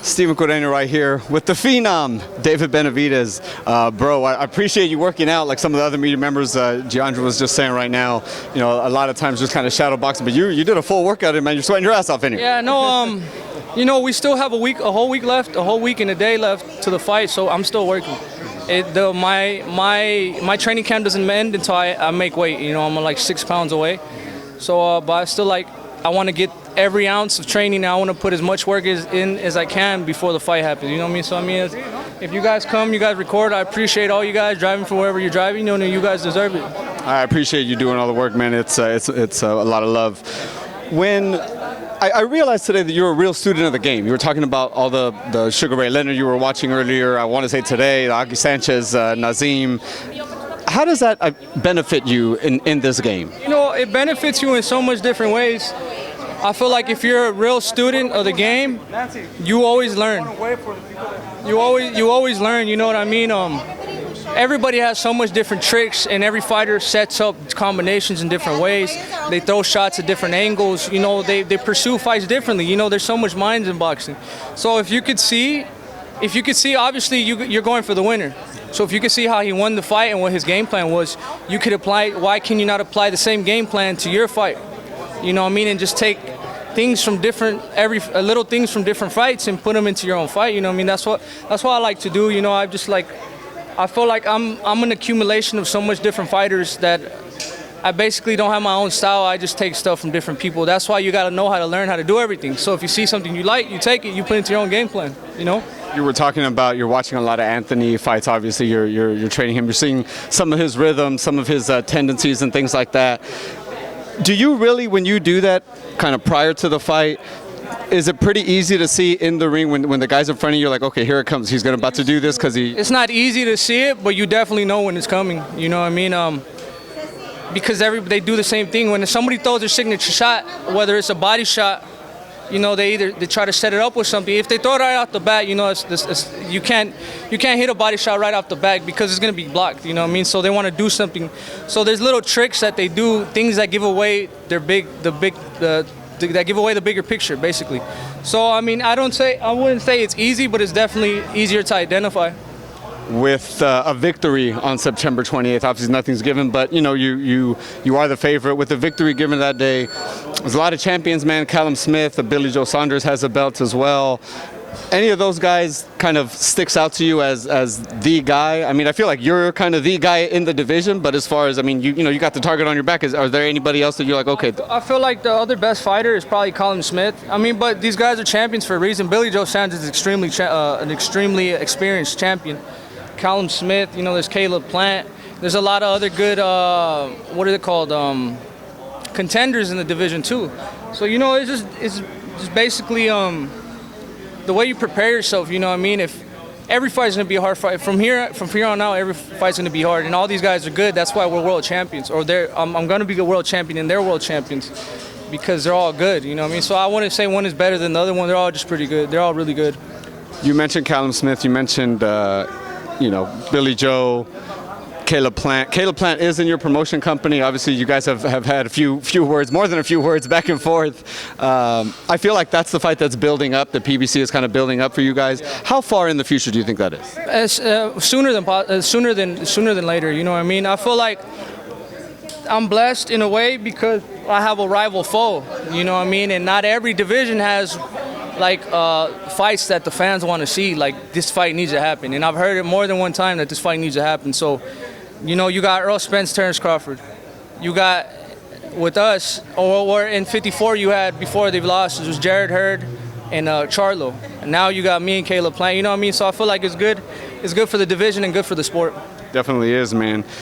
Steven Corena right here with the phenom, David Benavidez. Bro, I appreciate you working out like some of the other media members. Giandra was just saying right now, you know, a lot of times just kind of shadow boxing, but you did a full workout, man. You're sweating your ass off in here. Yeah, no, you know, we still have a whole week left, a whole week and a day left to the fight, so I'm still working. My training camp doesn't end until I make weight. You know, I'm like 6 pounds away. So, but I still I want to get every ounce of training. I want to put as much work in as I can before the fight happens. You know what I mean? So I mean, if you guys come, you guys record. I appreciate all you guys driving from wherever you're driving. You know, you guys deserve it. I appreciate you doing all the work, man. It's a lot of love. When I realized today that you're a real student of the game. You were talking about all the Sugar Ray Leonard you were watching earlier. I want to say today, Augie Sanchez, Nazim. How does that benefit you in this game? You know, it benefits you in so much different ways. I feel like if you're a real student of the game, you always learn. You always learn. You know what I mean? Everybody has so much different tricks, and every fighter sets up combinations in different ways. They throw shots at different angles. You know, they pursue fights differently. You know, there's so much minds in boxing. So if you could see, obviously you're going for the winner. So if you could see how he won the fight and what his game plan was, you could apply. Why can you not apply the same game plan to your fight? You know what I mean? And just take things from little things from different fights and put them into your own fight. You know what I mean? That's what I like to do. You know, I feel like I'm an accumulation of so much different fighters that I basically don't have my own style. I just take stuff from different people. That's why you got to know how to learn how to do everything. So if you see something you like, you take it, you put it into your own game plan. You know? You were talking about you're watching a lot of Anthony fights. Obviously, you're training him. You're seeing some of his rhythm, some of his tendencies and things like that. Do you really, when you do that kind of prior to the fight, is it pretty easy to see in the ring when the guy's in front of you, you're like, okay, here it comes. He's about to do this because he... It's not easy to see it, but you definitely know when it's coming. You know what I mean? Because they do the same thing. When somebody throws their signature shot, whether it's a body shot, you know, they try to set it up with something. If they throw it right off the bat, you know, you can't hit a body shot right off the bat because it's going to be blocked. You know what I mean? So they want to do something. So there's little tricks that they do, things that give away that give away the bigger picture, basically. So I mean, I wouldn't say it's easy, but it's definitely easier to identify. With a victory on September 28th, obviously nothing's given, but you know you are the favorite. With the victory given that day, there's a lot of champions, man. Callum Smith, Billy Joe Saunders has a belt as well. Any of those guys kind of sticks out to you as the guy? I mean, I feel like you're kind of the guy in the division, but as far as, I mean, you got the target on your back. Are there anybody else that you're like, okay? I feel like the other best fighter is probably Callum Smith. I mean, but these guys are champions for a reason. Billy Joe Saunders is an extremely experienced champion. Callum Smith, you know, there's Caleb Plant. There's a lot of other good, what are they called, contenders in the division too. So, you know, it's just basically the way you prepare yourself. You know what I mean? If every fight's gonna be a hard fight from here on out, every fight's gonna be hard, and all these guys are good. That's why we're world champions, or I'm gonna be a world champion, and they're world champions because they're all good. You know what I mean? So I wouldn't say one is better than the other one. They're all just pretty good. They're all really good. You mentioned Callum Smith. You mentioned. You know, Billy Joe, Caleb Plant. Caleb Plant is in your promotion company. Obviously, you guys have had a few words, more than a few words, back and forth. I feel like that's the fight that's building up. The PBC is kind of building up for you guys. How far in the future do you think that is? Sooner than later. You know what I mean? I feel like I'm blessed in a way because I have a rival foe. You know what I mean? And not every division has like fights that the fans want to see. Like, this fight needs to happen, and I've heard it more than one time that this fight needs to happen. So, you know, you got Earl Spence, Terrence Crawford. You got with us, or in 54 you had before they've lost. It was Jared Hurd and Charlo, and now you got me and Caleb Plant. You know what I mean? So I feel like it's good. It's good for the division and good for the sport. Definitely is, man.